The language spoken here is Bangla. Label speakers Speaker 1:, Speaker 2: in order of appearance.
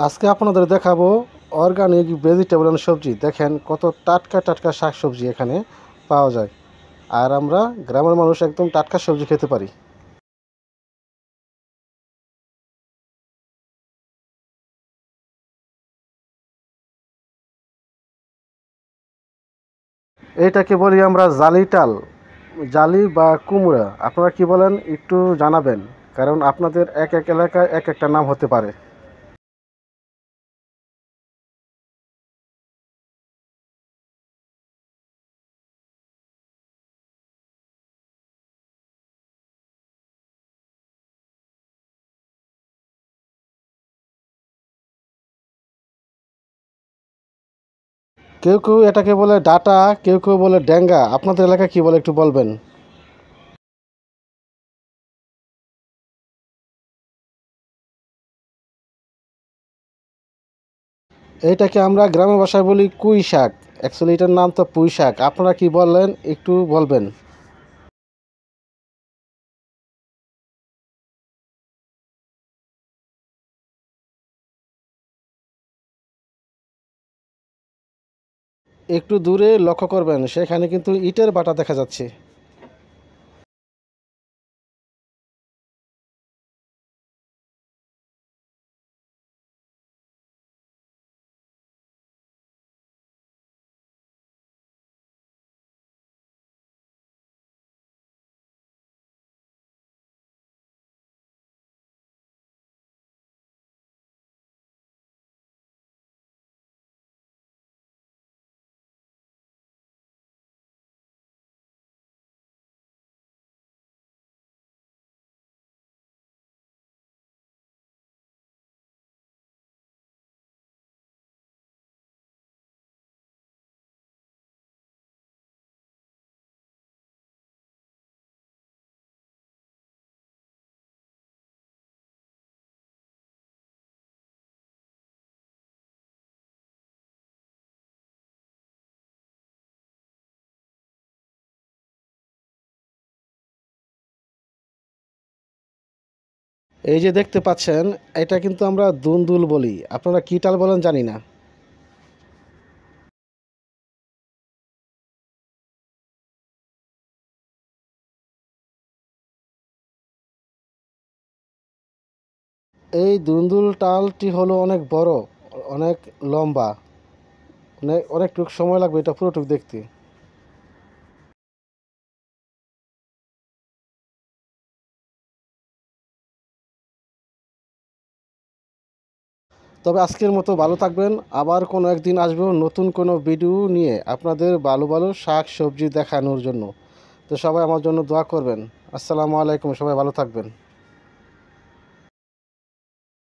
Speaker 1: আজকে আপনাদের দেখাবো অর্গানিক ভেজিটেবল এন্ড সবজি। দেখেন কত টাটকা টাটকা শাকসবজি এখানে পাওয়া যায়। আর আমরা গ্রামের মানুষ একদম টাটকা সবজি খেতে পারি। এইটাকে বলি আমরা জালি টাল, জালি বা কুমড়া। আপনারা কি বলেন একটু জানাবেন, কারণ আপনাদের এক এক এলাকায় এক একটা নাম হতে পারে। কেউ কেউ এটাকে বলে ডাটা, কেউ কেউ বলে ড্যাঙ্গা। আপনাদের এলাকায় কি বলে একটু বলবেন। এইটাকে আমরা গ্রামের ভাষায় বলি কুই শাক। অ্যাকচুয়ালি এটার নাম তো পুঁই শাক। আপনারা কি বললেন একটু বলবেন। একটু দূরে লক্ষ্য করবেন, সেখানে কিন্তু ইটের বাটা দেখা যাচ্ছে। এই যে দেখতে পাচ্ছেন, এটা কিন্তু আমরা দুন্দুল বলি। আপনারা কি টাল বলেন জানি না। এই দুন্দুল টালটি হলো অনেক বড়, অনেক লম্বা, অনেকটুক সময় লাগবে এটা পুরোটুক দেখতে। তবে আজকের মতো ভালো থাকবেন। আবার কোনো একদিন আসবো নতুন কোনো ভিডিও নিয়ে আপনাদের ভালো ভালো শাক সবজি দেখানোর জন্য। তো সবাই আমার জন্য দোয়া করবেন। আসসালামু আলাইকুম, সবাই ভালো থাকবেন।